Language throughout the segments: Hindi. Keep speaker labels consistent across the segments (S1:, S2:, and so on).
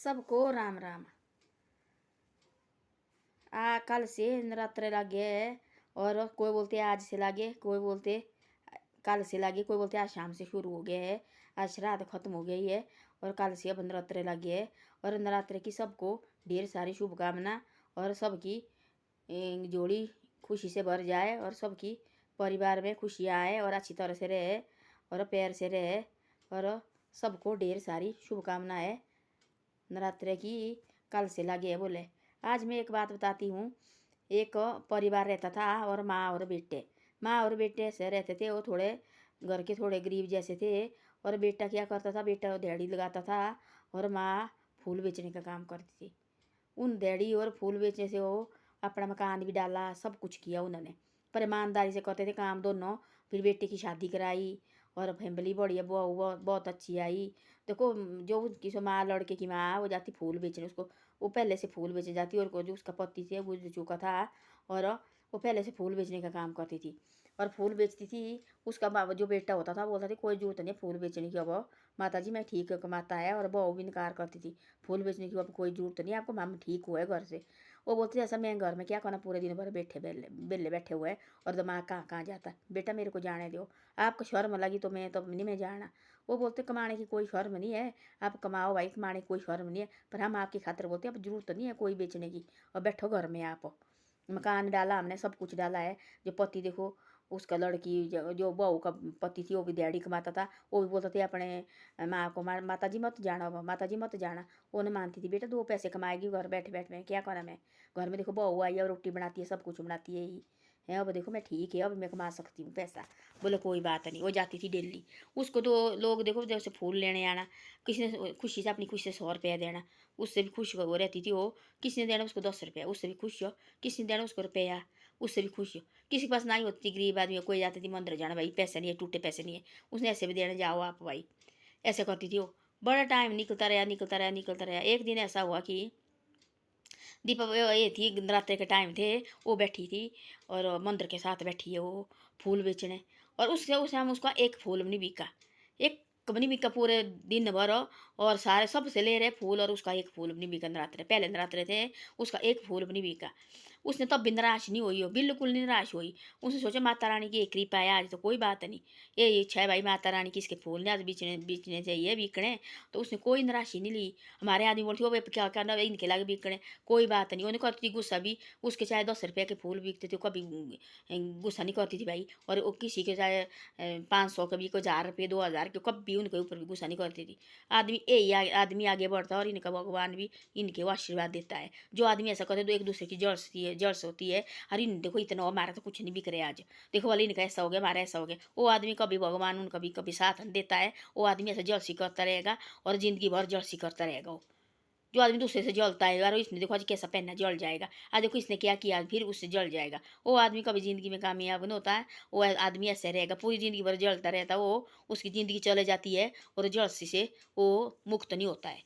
S1: सबको राम राम। कल से नवरात्रे लागे है और कोई बोलते आज से लागे, कोई बोलते कल से लागे, कोई बोलते आज शाम से शुरू हो गया है। आज श्राद्ध खत्म हो गई है और कल से अब नवरात्रे लागे है। और नवरात्रे की सबको ढेर सारी शुभकामना और सबकी जोड़ी खुशी से भर जाए और सबकी परिवार में खुशियाँ आए और अच्छी तरह से रहे और प्यार से रहे और सबको ढेर सारी शुभकामनाएं नवरात्रे की कल से लगे है बोले। आज मैं एक बात बताती हूँ। एक परिवार रहता था और माँ और बेटे से रहते थे। वो थोड़े घर के थोड़े गरीब जैसे थे और बेटा क्या करता था, बेटा दिहाड़ी लगाता था और माँ फूल बेचने का काम करती थी। उन दिहाड़ी और फूल बेचने से वो अपना मकान भी डाला, सब कुछ किया उन्होंने, पर ईमानदारी से करते थे काम दोनों। फिर बेटे की शादी कराई और फैमिली बढ़िया, बहू बहुत अच्छी आई। देखो, जो उसकी सो माँ, लड़के की माँ, वो जाती फूल बेचने। उसको वो पहले से फूल बेचे जाती और जो उसका पति थे गुजर चुका था और वो पहले से फूल बेचने का काम करती थी और फूल बेचती थी। उसका बाबा जो बेटा होता था बोलता था कोई जरूरत नहीं फूल बेचने की, अब माता जी मैं ठीक कमाता है। और बहू भी इनकार करती थी फूल बेचने की, अब कोई जरूरत नहीं आपको, माम ठीक हुआ है घर से। वो बोलती ऐसा मैं घर में क्या करना, पूरे दिन भर बैठे बेले बेले बैठे हुए और दिमाग कहाँ कहाँ जाता है। बेटा मेरे को जाने दो, आपको शर्म लगी तो नहीं मैं जाना। वो बोलते कमाने की कोई शर्म नहीं है, आप कमाओ भाई, कमाने की कोई शर्म नहीं है, पर हम आपकी खातिर बोलते हैं अब जरूरत नहीं है कोई बेचने की, और बैठो घर में आप। मकान डाला हमने, सब कुछ डाला है। जो पति देखो, उसका लड़की जो बहू का पति थी वो भी दिहाड़ी कमाता था। वो भी बोलते थे अपने माँ को, माता जी मत जाना, माता जी मत जाना। वो नहीं मानती थी, बेटा 2 पैसे कमाएगी घर बैठे बैठे में क्या करा मैं। घर में देखो बहू आई है, रोटी बनाती है, सब कुछ बनाती है ही है। अब देखो मैं ठीक है, अब मैं कमा सकती हूँ पैसा। बोले कोई बात नहीं। वो जाती थी डेली। उसको तो लोग देखो जैसे फूल लेने आना, किसी ने खुशी से अपनी खुशी से 100 रुपया देना, उससे भी खुश वो रहती थी। वो किसी ने देना उसको 10 रुपया, उससे भी खुश हो। किसी ने देना उसको रुपया, उससे भी खुश हो। किसी के पास नहीं होती, गरीब आदमी कोई जाती थी मंदिर जाना, भाई पैसे नहीं है, टूटे पैसे नहीं है, उसने ऐसे भी देना, जाओ आप भाई। ऐसे करती थी वो। बड़ा टाइम निकलता रहा निकलता रहा निकलता रहा। एक दिन ऐसा हुआ कि दीपावली ये थी, नवरात्रे के टाइम थे, वो बैठी थी और मंदिर के साथ बैठी है वो फूल बेचने। और उससे उस टाइम उसका एक फूल भी नहीं बिका, एक भी नहीं बिका पूरे दिन भर। और सारे सबसे ले रहे फूल और उसका एक फूल भी नहीं बिका। नवरात्रे पहले नवरात्रे थे, उसका एक फूल भी नहीं बिका। उसने तब भी निराश नहीं हुई हो, बिल्कुल नहीं निराश हुई। उसने सोचा माता रानी की एक कृपा है, आज तो कोई बात नहीं, ये इच्छा है भाई माता रानी की, इसके फूल ने आज बेचने बेचने चाहिए बिकने। तो उसने कोई निराशी नहीं ली। हमारे आदमी बोलती वो क्या करना इनके लागे बिकने, कोई बात नहीं। उन्हें करती थी गुस्सा भी, उसके चाहे 10 रुपये के फूल बिकते थे कभी गुस्सा नहीं करती थी भाई। और वो किसी के चाहे 500 कभी को 1000 रुपये 2000 के, कभी उनके ऊपर भी गुस्सा नहीं करती थी। आदमी आगे बढ़ता है और इनका भगवान भी इनके वो आशीर्वाद देता है। जो आदमी ऐसा करते तो एक दूसरे की जर्स होती है। अरे देखो इतना हमारा तो कुछ नहीं बिक रहा आज, देखो वाले इनका ऐसा हो गया, हमारा ऐसा हो गया। वो आदमी कभी भगवान उनका भी कभी साथ देता है। वो आदमी ऐसा जलसी करता रहेगा और जिंदगी भर जलसी करता रहेगा वो। जो आदमी दूसरे से जलता है, यार इसने देखो आज कैसा पहना, जल जाएगा, आज देखो इसने क्या किया, फिर उससे जल जाएगा। वो आदमी कभी जिंदगी में कामयाब नहीं होता है। वो आदमी ऐसे रहेगा, पूरी जिंदगी भर जलता रहता है, वो उसकी जिंदगी चले जाती है और जलसी से वो मुक्त नहीं होता है।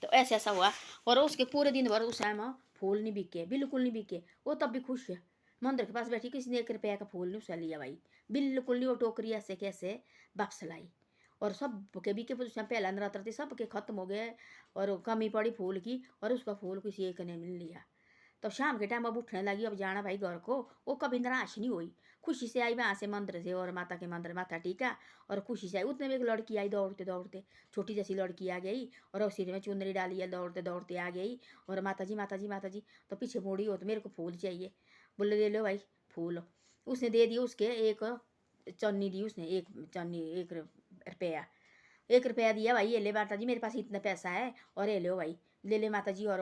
S1: तो ऐसा हुआ। और उसके पूरे दिन भर उस टाइम फूल नहीं बिके, बिल्कुल नहीं बिके। वो तब भी खुश है, मंदिर के पास बैठी, किसी ने 1 रुपया का फूल नहीं उसे लिया भाई, बिल्कुल नहीं। वो टोकरी ऐसे कैसे वापस लाई। और सब के बिके, पहला नवरात्र थे, सबके खत्म हो गए और कमी पड़ी फूल की, और उसका फूल किसी एक ने मिल लिया। तो शाम के टाइम अब उठने लगी, अब जाना भाई घर को। वो कभी निराश नहीं हुई, खुशी से आई वहाँ से मंदिर से, और माता के मंदिर माथा टीका और खुशी से आई। उतने में एक लड़की आई दौड़ते दौड़ते, छोटी जैसी लड़की आ गई और सिर में चुनरी डाली है, दौड़ते दौड़ते आ गई। और माता जी माता जी माता जी, तो पीछे मुड़ी हो तो मेरे को फूल चाहिए। बोले ले लो भाई फूल। उसने दे दिया, उसके एक चन्नी दी उसने, एक चन्नी 1 रुपया, 1 रुपया दिया भाई, ये ले माता जी मेरे पास इतना पैसा है और ये लो भाई, ले ले माता जी और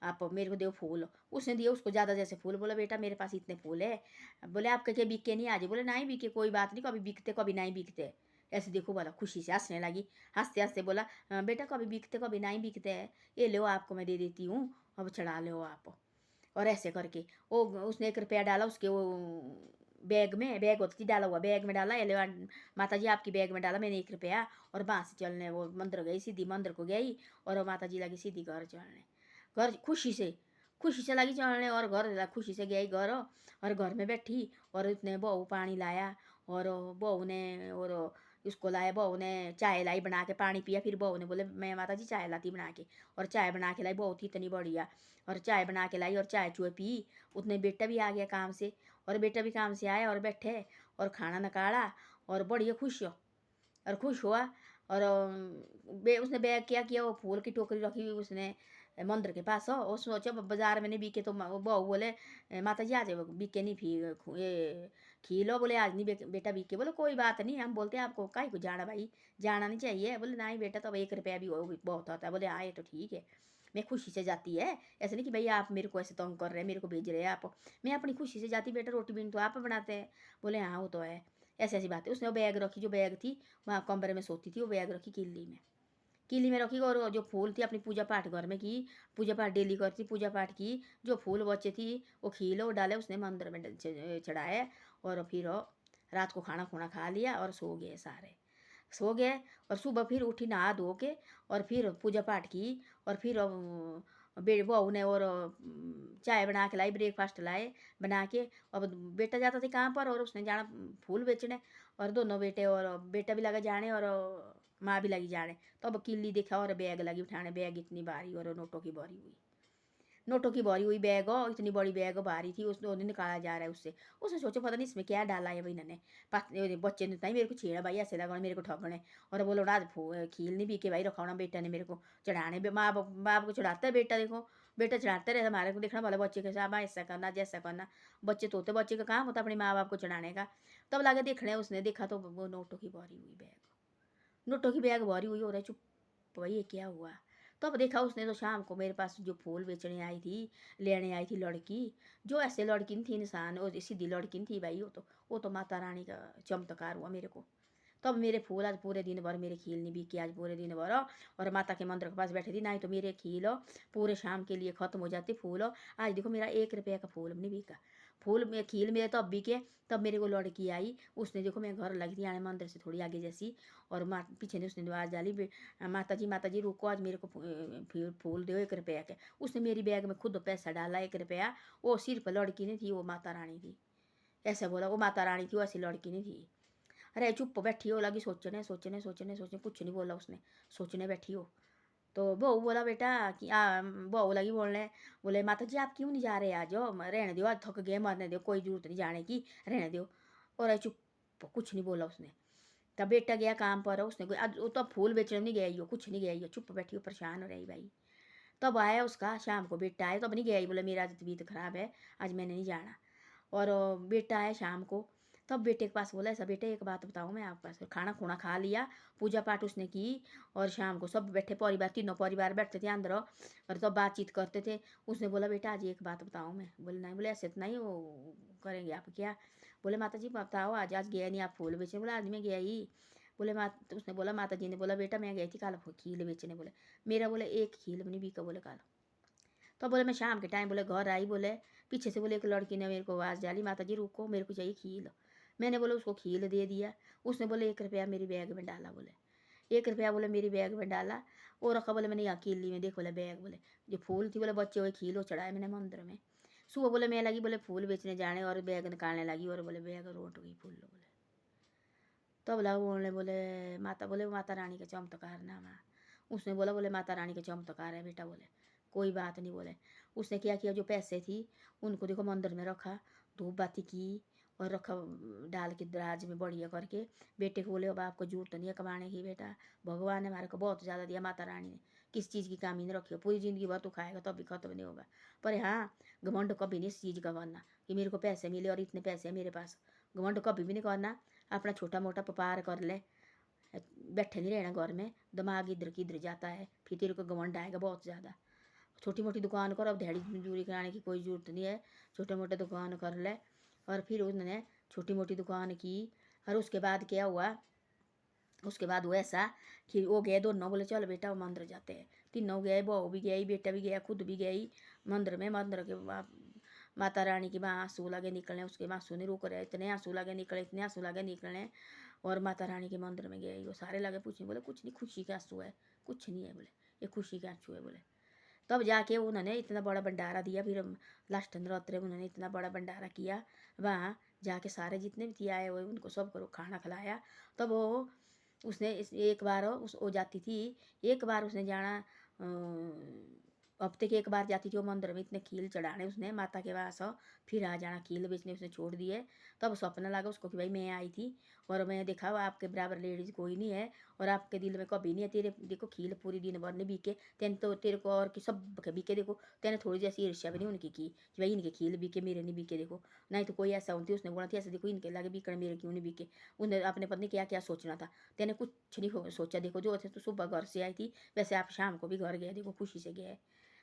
S1: आप मेरे को दो फूल। उसने दिया उसको ज़्यादा जैसे फूल। बोला बेटा मेरे पास इतने फूल है। बोले आपके क्या बिके नहीं आज? बोले नहीं बिके, कोई बात नहीं, कभी बिकते कभी नहीं बिकते। ऐसे देखो बोला, खुशी से हंसने लगी, हंसते हंसते बोला बेटा कभी बिकते कभी नहीं बिकते है, ये लो आपको मैं दे देती हूँ, अब चढ़ा लो आप। और ऐसे करके वो उसने 1 रुपया डाला उसके वो बैग में, बैग होती थी डाला हुआ, बैग में डाला, एले माता जी आपकी बैग में डाला मैंने 1 रुपया। और वहाँ से चलने वो मंदिर गई, सीधी मंदिर को गई और माता जी लगी सीधी घर चलने। घर खुशी से लगी चलने और घर खुशी से गई घर। और घर में बैठी और उसने बहू पानी लाया और बहू ने और उसको लाया, बहू ने चाय लाई बना के, पानी पिया, फिर बहू ने बोले मैं माता जी चाय लाती बना के, और चाय बना के लाई, बहुत ही इतनी बढ़िया, और चाय बना के लाई और चाय चुए पी। उतने बेटा भी आ गया काम से, और बेटा भी काम से आया और बैठे और खाना नकाड़ा और बढ़िया खुश हो, और खुश हुआ। और उसने बैग क्या किया, वो फूल की टोकरी रखी हुई उसने मंदिर के पास हो, और सोचा बाजार में नहीं बिके तो बहू बोले माता जी आज बिके नहीं, फिर ये खीलो, बोले आज नहीं बेटा बिके। बोले कोई बात नहीं, हम बोलते हैं आपको काहे को जाना भाई, जाना नहीं चाहिए। बोले नहीं बेटा, तो अब 1 रुपया भी हो बहुत होता है। बोले हाँ ये तो ठीक है, मैं खुशी से जाती है, ऐसे नहीं कि भैया आप मेरे को ऐसे तंग कर रहे हैं, मेरे को भेज रहे हैं आप, मैं अपनी खुशी से जाती, बेटा रोटी बीन तो आप बनाते हैं। बोले हाँ वो तो है, ऐसी ऐसी बात है। उसने वो बैग रखी, जो बैग थी वहाँ कमरे में सोती थी, वो बैग रखी किली में रखी, और जो फूल थी अपनी पूजा पाठ घर में की, पूजा पाठ डेली करती, पूजा पाठ की, जो फूल बचे थी वो खीलो डाले उसने मंदिर में चढ़ाए, और फिर रात को खाना खुना खा लिया और सो गए सारे, सो गए। और सुबह फिर उठी नहा धो के, और फिर पूजा पाठ की, और फिर बहू ने और चाय बना के लाई, ब्रेकफास्ट लाए बना के। अब बेटा जाता था काम पर और उसने जाना फूल बेचने, और दोनों बेटे, और बेटा भी लगा जाने और माँ भी लगी जाने। तो अब किल्ली देखा और बैग लगी उठाने, बैग इतनी भारी और नोटों की भरी हुई, नोटों की भरी हुई बैग हो, इतनी बड़ी बैग भारी थी, उसने निकाला जा रहा है उससे। उसने सोचा पता नहीं इसमें क्या डाला है भाई इन्होंने, बच्चे ने नहीं मेरे को छेड़ा भाई, ऐसे लगा मेरे को ठगने, और बोलो आज खील नहीं बिके भाई, रखा बेटा ने मेरे को चढ़ाने, माँ बाप को चढ़ाता है बेटा, देखो बेटा चढ़ाते रहे हमारे को, देखना वाला बच्चे के साथ ऐसा करना जैसा करना, बच्चे तो होते, बच्चे का काम होता अपने माँ बाप को चढ़ाने का। तब लागे देखने, उसने देखा तो वो नोटों की भरी हुई बैग, नोटों की बैग भरी हुई हो रहा है। चुप भाई ये क्या हुआ। तो अब देखा उसने, तो शाम को मेरे पास जो फूल बेचने आई थी, लेने आई थी लड़की, जो ऐसे लड़की नहीं थी इंसान, और सीधी लड़की नहीं थी भाई, वो तो माता रानी का चमत्कार हुआ मेरे को। तब मेरे फूल आज पूरे दिन भर, मेरे खील नहीं बिकी आज पूरे दिन भर, और माता के मंदिर के पास बैठी थी, नहीं तो मेरे खील पूरे शाम के लिए ख़त्म हो जाते फूल। आज देखो मेरा 1 रुपया का फूल नहीं बिका, फूल में खील मेरे तो अब बिके। तब मेरे को लड़की आई, उसने देखो मैं घर लगी थी आने मंदिर से थोड़ी आगे जैसी, और पीछे ने उसने आवाज़ डाली, माता जी रुको, आज मेरे को फूल दो 1 रुपया के। उसने मेरी बैग में खुद पैसा डाला 1 रुपया, वो सिर्फ लड़की नहीं थी, वो माता रानी थी, ऐसा बोला, वो माता रानी थी, वो ऐसी लड़की नहीं थी। अरे चुप बैठी हो, लगी सोचने सोचने सोचने सोचने, कुछ नहीं बोला उसने, सोचने बैठी हो। तो बहू बोला बेटा कि बहू लगी बोलने, बोले माता जी आप क्यों नहीं जा रहे आज, रहने दो, आज थक गए, मरने दो, कोई जरूरत नहीं जाने की, रहने दो। और चुप, कुछ नहीं बोला उसने। तब बेटा गया काम पर, उसने आज वो तो फूल बेचने नहीं गया, यो कुछ नहीं गया, यो चुप बैठी हो, परेशान हो रही भाई। तब आया उसका शाम को बेटा आया, तब नहीं गया, बोले मेरा आज तबीयत खराब है, आज मैंने नहीं जाना। और बेटा आया शाम को, तब बेटे के पास बोला ऐसा बेटे एक बात बताऊँ मैं आपके पास, खाना खुना खा लिया, पूजा पाठ उसने की, और शाम को सब बैठे परिवार, तीनों परिवार बैठते थे अंदर, और तब बातचीत करते थे। उसने बोला बेटा आज एक बात बताऊँ मैं। बोले नहीं, बोले ऐसे तो नहीं वो करेंगे आप क्या। बोले माता जी बताओ, आज आज गया नहीं आप फूल बेचने। बोला आज मैं गया ही। बोले तो उसने बोला माता जी ने बोला बेटा मैं गई थी कल खील बेचने। बोले मेरा बोले एक खील भी नहीं बिका बोले कल। तो बोले मैं शाम के टाइम बोले घर आई, बोले पीछे से बोले एक लड़की ने मेरे को आवाज़ डाली, माता जी रुको मेरे को चाहिए खील। मैंने बोले उसको खील दे दिया। उसने बोले 1 रुपया मेरी बैग में डाला, बोले 1 रुपया बोले मेरी बैग में डाला, और रखा बोले मैंने अकेली में देख बोले बैग, बोले जो फूल थी बोले बच्चे हुए खीलो चढ़ाए मैंने मंदिर में। सुबह बोले मैं लगी बोले फूल बेचने जाने, और बैग निकालने लगी, और बोले बैग रोट गई फूल बोले। तब लगा बोले माता रानी का चमत्कार ना माँ। उसने बोला बोले माता रानी का चमत्कार है बेटा, बोले कोई बात नहीं। बोले उसने क्या किया, जो पैसे थी उनको देखो मंदिर में रखा, धूप बाती की, और रखा डाल के दराज में बढ़िया करके। बेटे को बोले अब आपको जरूरत नहीं है कमाने की बेटा, भगवान ने हमारे को बहुत ज़्यादा दिया, माता रानी ने किस चीज़ की कमी नहीं रखी हो, पूरी ज़िंदगी भर तो खाएगा तो अभी खत्म नहीं होगा। पर हाँ घमंड कभी नहीं इस चीज़ का करना कि मेरे को पैसे मिले और इतने पैसे हैं मेरे पास, घमंड कभी भी नहीं करना। अपना छोटा मोटा व्यापार कर ले, बैठे नहीं रहना घर में, दिमाग इधर की इधर जाता है, फिर तेरे को घमंड आएगा बहुत ज़्यादा। छोटी मोटी दुकान कर, अब दिहाड़ी मजदूरी कराने की कोई ज़रूरत नहीं है, छोटे मोटे दुकान कर ले। और फिर उन्होंने छोटी मोटी दुकान की, और उसके बाद क्या हुआ, उसके बाद वो ऐसा कि वो गए दोनों, बोले चल बेटा वो मंदिर जाते हैं। तीनों गए, बहू भी गई, बेटा भी गया, खुद भी गई मंदिर में। मंदिर के माता रानी की वहाँ आंसू लगे निकलने, उसके आंसू नहीं रुक रहे, इतने आंसू लगे निकले, इतने आंसू लगे निकलने। और माता रानी के मंदिर में गए, वो सारे लगे पूछने, बोले कुछ नहीं, खुशी के आंसू है, कुछ नहीं है, बोले ये खुशी के आंसू है। बोले तब जाके उन्होंने इतना बड़ा भंडारा दिया, फिर लास्ट नवरात्रे में उन्होंने इतना बड़ा भंडारा किया, वहाँ जाके सारे जितने भी थे आए हुए उनको सबको खाना खिलाया। तब वो उसने एक बार उस वो जाती थी, एक बार उसने जाना हफ्ते की एक बार जाती थी वो मंदिर में, इतने खील चढ़ाने उसने माता के पास फिर आ जाना, खील बेचने उसने छोड़ दिए। तब सपना लगा उसको कि भाई मैं आई थी और मैं देखा आपके बराबर लेडीज कोई नहीं है और आपके दिल में कभी नहीं है, तेरे देखो खील पूरी दिन भर नहीं बिके, तेन तो तेरे को और कि सब के बिके, देखो तेने थोड़ी जैसी ईर्ष्या भी नहीं उनकी की कि भाई इनके खील बिके मेरे नहीं बिके, देखो नहीं तो कोई ऐसा होती उसने बोला थी ऐसे, देखो इनके लागे बिकने मेरे क्यों नहीं बिके। उसने अपने पत्नी क्या क्या सोचना था, तेने कुछ नहीं सोचा, देखो जो थे तो सुबह घर से आई थी वैसे आप शाम को भी घर गए, देखो खुशी से गए,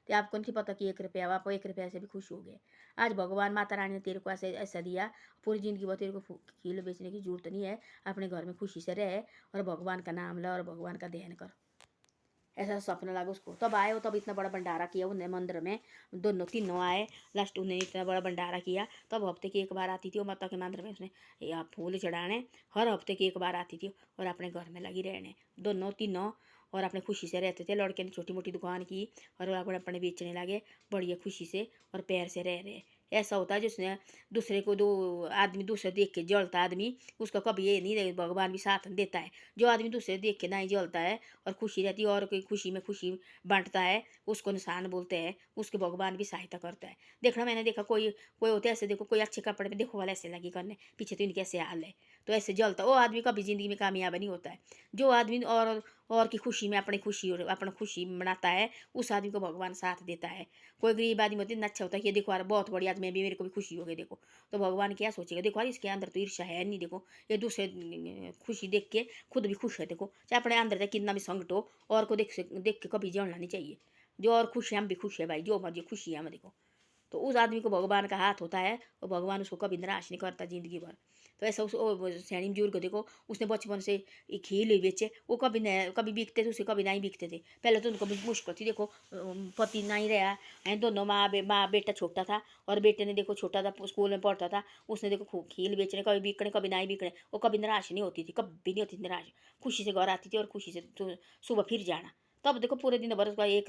S1: तो आपको नहीं पता कि 1 रुपया, आप 1 रुपया से भी खुश हो गए। आज भगवान माता रानी ने तेरे को ऐसे ऐसा दिया, पूरी ज़िंदगी वो तेरे को खील बेचने की जरूरत नहीं है, अपने घर में खुशी से रहे और भगवान का नाम ले और भगवान का ध्यान कर। ऐसा सपना लगा उसको, तब आए वो, तब इतना बड़ा भंडारा किया उन्हें मंदिर में, दोनों तीनों आए, लास्ट उन्हें इतना बड़ा भंडारा किया। तब हफ्ते की एक बार आती थी वो माता के मंदिर में, उसने या फूल चढ़ाने हर हफ्ते की एक बार आती थी और अपने घर में लगी रहने, दोनों तीनों, और अपने खुशी से रहते थे। लड़के ने छोटी मोटी दुकान की और अपने अपने बेचने लगे बढ़िया खुशी से और पैर से रह रहे। ऐसा होता है जिसने दूसरे को, दो आदमी दूसरे देख के जलता आदमी, उसका कभी ये नहीं रहे, भगवान भी साथ देता है। जो आदमी दूसरे देख के नहीं जलता है और खुशी रहती है और कोई खुशी में खुशी बांटता है, उसको निशान बोलते हैं, उसके भगवान भी सहायता करता है। देखना मैंने देखा कोई कोई होते ऐसे, देखो कोई अच्छे कपड़े में देखो वाला ऐसे लगी करने, पीछे तो इनके ऐसे हाल है, तो ऐसे जलता वो आदमी कभी ज़िंदगी में कामयाब नहीं होता है। जो आदमी और की खुशी में अपनी खुशी मनाता है, उस आदमी को भगवान साथ देता है। कोई गरीब आदमी होती है, अच्छा होता है कि देखो यार बहुत बड़ी आज मैं भी, मेरे को भी खुशी हो गई, देखो तो भगवान क्या सोचेगा, देखो यार इसके अंदर तो ईर्ष्या है नहीं, देखो ये दूसरे खुशी देख के खुद भी खुश है, देखो चाहे अपने अंदर तक कितना भी संकट हो, और को देख के कभी जलना नहीं चाहिए। जो और खुश है हम भी खुश है भाई, जो मर्जी खुशी है हम, देखो तो उस आदमी को भगवान का हाथ होता है और भगवान उसको कभी निराश नहीं करता ज़िंदगी भर। तो ऐसा उस सैनी बुजुर्ग को देखो, उसने बचपन से खील बेचे, वो कभी न कभी बिकते थे, उसे कभी नहीं बिकते थे। पहले तो उनको भी मुश्किल थी, देखो पति नहीं रहा है, दोनों माँ बेटा छोटा था और बेटे ने देखो छोटा था स्कूल में पढ़ता था, उसने देखो खूब खील बेचने, कभी बिकने कभी नहीं बिकने, वो कभी निराश नहीं होती थी, कभी नहीं होती थी निराश, खुशी से घर आती थी और खुशी से सुबह फिर जाना। तब देखो पूरे दिन भर उसका एक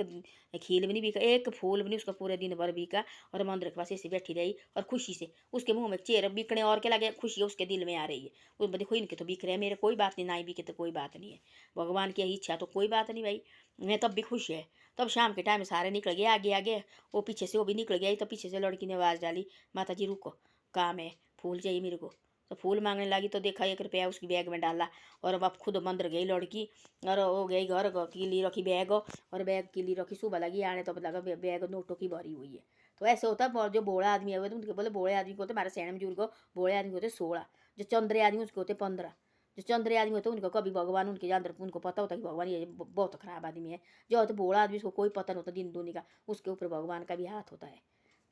S1: खील भी नहीं बिका, एक फूल भी नहीं उसका पूरे दिन भर बिका, और मंदिर के पास ऐसे बैठी रही और खुशी से उसके मुंह में चेहरा बिकने और क्या लगे, खुशी उसके दिल में आ रही है। वो देखो इनके तो बिक रहे हैं, मेरे कोई बात नहीं, ना ही बिके तो कोई बात नहीं है, भगवान की इच्छा तो कोई बात नहीं भाई, मैं तब भी खुश है। तब शाम के टाइम सारे निकल गए आगे आगे, वो पीछे से वो भी निकल गया, तो पीछे से लड़की ने आवाज़ डाली, माता जी रुको, काम है, फूल चाहिए मेरे को। तो फूल मांगने लगी तो देखा 1 रुपया उसकी बैग में डाला, और अब खुद मंदिर गई लड़की और वो गई घर, कीली रखी बैग और बैग कीली रखी, सुबह लगी आने तो लगा बैग नोटों की भरी हुई है। तो ऐसे होता है, जो बोड़ा आदमी है तो उनके बोले, बोड़े आदमी को होते, हमारे सैन बुजुर्ग को बोड़े आदमी होते 16, जो चंद्रे आदमी उसके होते 15। जो चंद्रे आदमी होते उनको कभी भगवान उनके अंदर उनको पता होता है कि भगवान ये बहुत खराब आदमी है। जो होते बोड़ा आदमी उसको कोई पता नहीं होता दिन दुनिया का, उसके ऊपर भगवान का भी हाथ होता है।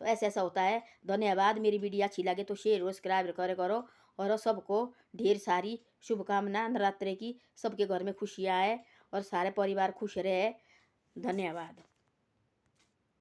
S1: तो ऐसा ऐसा होता है। धन्यवाद। मेरी वीडियो अच्छी लगे तो शेयर और सब्सक्राइब करे करो, और सबको ढेर सारी शुभकामना नवरात्रि की, सबके घर में खुशियाँ आए और सारे परिवार खुश रहे। धन्यवाद।